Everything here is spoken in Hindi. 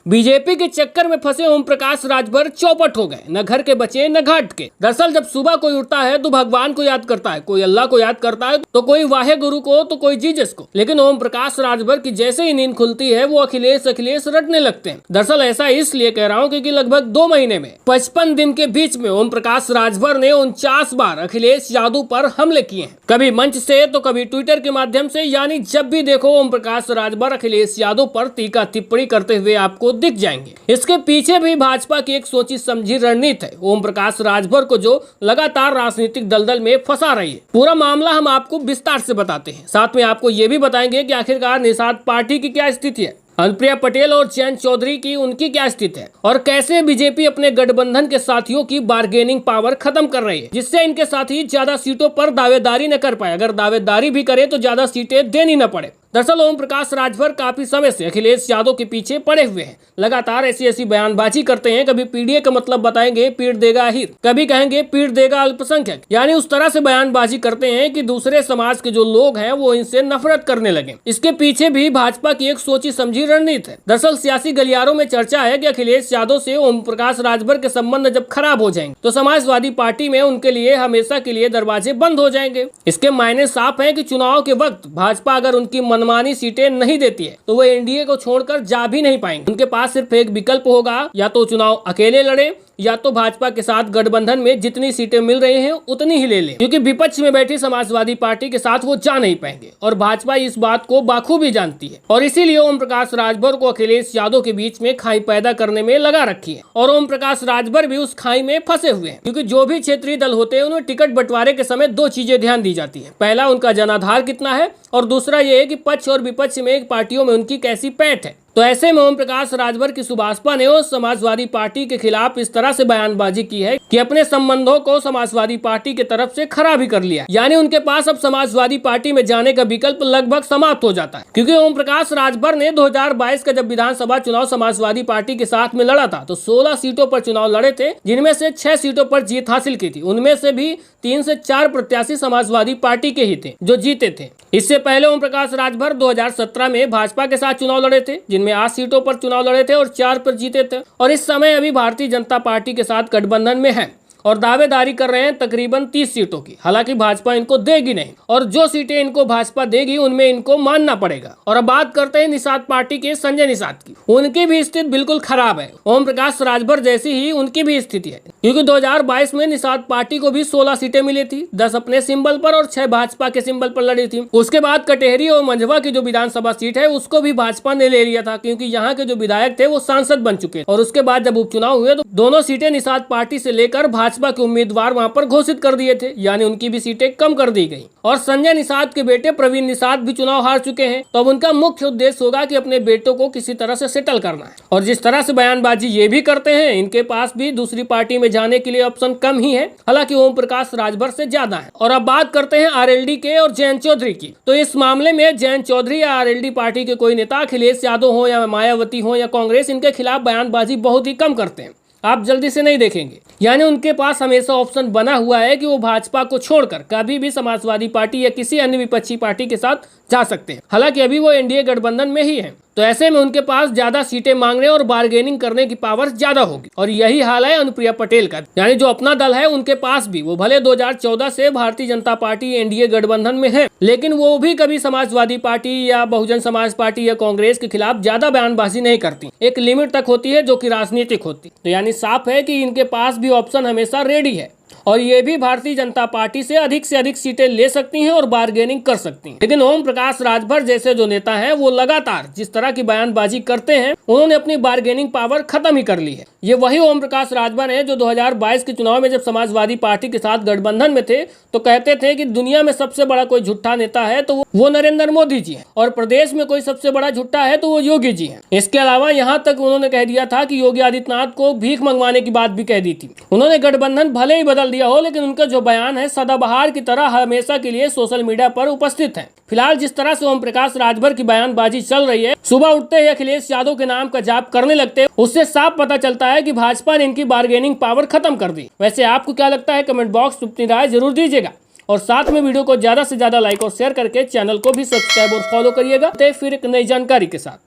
बीजेपी के चक्कर में फंसे ओम प्रकाश राजभर चौपट हो गए, न घर के बचे न घाट के। दरअसल जब सुबह कोई उठता है तो भगवान को याद करता है, कोई अल्लाह को याद करता है, तो कोई वाहे गुरु को, तो कोई जीसस को। लेकिन ओम प्रकाश राजभर की जैसे ही नींद खुलती है वो अखिलेश अखिलेश रटने लगते हैं। दरअसल ऐसा इसलिए कह रहा हूँ क्योंकि लगभग 2 महीने में 55 दिन के बीच में ओम प्रकाश राजभर ने 49 बार अखिलेश यादव पर हमले किए हैं, कभी मंच से तो कभी ट्विटर के माध्यम से। यानी जब भी देखो ओम प्रकाश राजभर अखिलेश यादव पर तीखा टिप्पणी करते हुए आपको दिख जाएंगे। इसके पीछे भी भाजपा की एक सोची समझी रणनीति है, ओम प्रकाश राजभर को जो लगातार राजनीतिक दलदल में फंसा रही है। पूरा मामला हम आपको विस्तार से बताते हैं, साथ में आपको ये भी बताएंगे कि आखिरकार निषाद पार्टी की क्या स्थिति है, अनुप्रिया पटेल और जयंत चौधरी की उनकी क्या स्थिति है, और कैसे बीजेपी अपने गठबंधन के साथियों की बार्गेनिंग पावर खत्म कर रही है, जिससे इनके साथी ज्यादा सीटों पर दावेदारी न कर पाए, अगर दावेदारी भी करे तो ज्यादा सीटें देनी न पड़े। दरअसल ओम प्रकाश राजभर काफी समय से अखिलेश यादव के पीछे पड़े हुए हैं, लगातार ऐसी बयानबाजी करते हैं। कभी पीडीए का मतलब बताएंगे पीड़ देगा अहीर, कभी कहेंगे पीड़ देगा अल्पसंख्यक। यानी उस तरह से बयानबाजी करते हैं कि दूसरे समाज के जो लोग हैं वो इनसे नफरत करने लगे। इसके पीछे भी भाजपा की एक सोची समझी रणनीति है। दरअसल सियासी गलियारों में चर्चा है कि अखिलेश यादव से ओम प्रकाश राजभर के संबंध जब खराब हो जाएंगे तो समाजवादी पार्टी में उनके लिए हमेशा के लिए दरवाजे बंद हो जाएंगे। इसके मायने साफ है कि चुनाव के वक्त भाजपा अगर उनकी मनमानी सीटें नहीं देती है तो वो एनडीए को छोड़कर जा भी नहीं पाएंगे। उनके पास सिर्फ एक विकल्प होगा, या तो चुनाव अकेले लड़े या तो भाजपा के साथ गठबंधन में जितनी सीटें मिल रही हैं उतनी ही ले लें, क्योंकि विपक्ष में बैठी समाजवादी पार्टी के साथ वो जा नहीं पाएंगे और भाजपा इस बात को बाखूबी जानती है। और इसीलिए ओम प्रकाश राजभर को अखिलेश यादव के बीच में खाई पैदा करने में लगा रखी है, और ओम प्रकाश राजभर भी उस खाई में फंसे हुए हैं। क्योंकि जो भी क्षेत्रीय दल होते हैं उन्हें टिकट बंटवारे के समय 2 चीजें ध्यान दी जाती है, पहला उनका जनाधार कितना है, और दूसरा ये है कि पक्ष और विपक्ष में पार्टियों में उनकी कैसी पैठ है। तो ऐसे में ओम प्रकाश राजभर की सुभाषपा ने उस समाजवादी पार्टी के खिलाफ इस तरह से बयानबाजी की है कि अपने संबंधों को समाजवादी पार्टी के तरफ से खरा भी कर लिया। यानी उनके पास अब समाजवादी पार्टी में जाने का विकल्प लगभग समाप्त हो जाता है, क्योंकि ओम प्रकाश राजभर ने 2022 का जब विधानसभा चुनाव समाजवादी पार्टी के साथ में लड़ा था तो 16 सीटों पर चुनाव लड़े थे, जिनमें से 6 सीटों पर जीत हासिल की थी। उनमें से भी 3 से 4 प्रत्याशी समाजवादी पार्टी के ही थे जो जीते थे। इससे पहले ओम प्रकाश राजभर 2017 में भाजपा के साथ चुनाव लड़े थे, जिनमें 8 सीटों पर चुनाव लड़े थे और 4 पर जीते थे, और इस समय अभी भारतीय जनता पार्टी के साथ गठबंधन में है और दावेदारी कर रहे हैं तकरीबन 30 सीटों की। हालांकि भाजपा इनको देगी नहीं, और जो सीटें इनको भाजपा देगी उनमें इनको मानना पड़ेगा। और अब बात करते हैं निषाद पार्टी के संजय निषाद की। उनकी भी स्थिति बिल्कुल खराब है, ओम प्रकाश राजभर जैसी ही उनकी भी स्थिति है, क्योंकि 2022 में निषाद पार्टी को भी 16 सीटें मिली थी, 10 अपने सिंबल पर और 6 भाजपा के सिंबल पर लड़ी थी। उसके बाद कटेहरी और मंझवा की जो विधानसभा सीट है उसको भी भाजपा ने ले लिया था, क्योंकि यहाँ के जो विधायक थे वो सांसद बन चुके। और उसके बाद जब उपचुनाव हुए तो दोनों सीटें निषाद पार्टी से लेकर भाजपा के उम्मीदवार वहां पर घोषित कर दिए थे, यानी उनकी भी सीटें कम कर दी गई। और संजय निषाद के बेटे प्रवीण निषाद भी चुनाव हार चुके हैं, तो अब उनका मुख्य उद्देश्य होगा कि अपने बेटों को किसी तरह से सेटल करना है। और जिस तरह से बयानबाजी ये भी करते हैं, इनके पास भी दूसरी पार्टी में जाने के लिए ऑप्शन कम ही है, हालांकि ओम प्रकाश राजभर से ज्यादा है। और अब बात करते हैं आरएलडी के और जयंत चौधरी की। तो इस मामले में जयंत चौधरी या आरएलडी पार्टी के कोई नेता, अखिलेश यादव हो या मायावती हो या कांग्रेस, इनके खिलाफ बयानबाजी बहुत ही कम करते हैं, आप जल्दी से नहीं देखेंगे। यानी उनके पास हमेशा ऑप्शन बना हुआ है कि वो भाजपा को छोड़कर कभी भी समाजवादी पार्टी या किसी अन्य विपक्षी पार्टी के साथ जा सकते हैं। हालांकि अभी वो एनडीए गठबंधन में ही है, तो ऐसे में उनके पास ज्यादा सीटें मांगने और बार्गेनिंग करने की पावर ज्यादा होगी। और यही हाल है अनुप्रिया पटेल का, यानी जो अपना दल है उनके पास भी, वो भले 2014 से भारतीय जनता पार्टी एनडीए गठबंधन में है, लेकिन वो भी कभी समाजवादी पार्टी या बहुजन समाज पार्टी या कांग्रेस के खिलाफ ज्यादा बयानबाजी नहीं करती। एक लिमिट तक होती है जो कि राजनीतिक होती। तो यानी साफ है कि इनके पास भी ऑप्शन हमेशा रेडी है, और ये भी भारतीय जनता पार्टी से अधिक सीटें ले सकती हैं और बार्गेनिंग कर सकती हैं। लेकिन ओम प्रकाश राजभर जैसे जो नेता हैं वो लगातार जिस तरह की बयानबाजी करते हैं, उन्होंने अपनी बार्गेनिंग पावर खत्म ही कर ली है। ये वही ओम प्रकाश राजभर हैं जो 2022 के चुनाव में जब समाजवादी पार्टी के साथ गठबंधन में थे तो कहते थे कि दुनिया में सबसे बड़ा कोई झूठा नेता है तो वो नरेंद्र मोदी जी है, और प्रदेश में कोई सबसे बड़ा झूठा है तो वो योगी जी है। इसके अलावा यहाँ तक उन्होंने कह दिया था कि योगी आदित्यनाथ को भीख मंगवाने की बात भी कह दी थी। उन्होंने गठबंधन भले ही बदल दिया हो, लेकिन उनका जो बयान है सदाबहार की तरह हमेशा के लिए सोशल मीडिया पर उपस्थित है। फिलहाल जिस तरह से ओम प्रकाश राजभर की बयानबाजी चल रही है, सुबह उठते ही अखिलेश यादव के नाम का जाप करने लगते हैं, उससे साफ पता चलता है कि भाजपा ने इनकी बार्गेनिंग पावर खत्म कर दी। वैसे आपको क्या लगता है, कमेंट बॉक्स में अपनी राय जरूर दीजिएगा, और साथ में वीडियो को ज्यादा से ज्यादा लाइक और शेयर करके चैनल को भी सब्सक्राइब और फॉलो करिएगा। फिर एक नई जानकारी के साथ।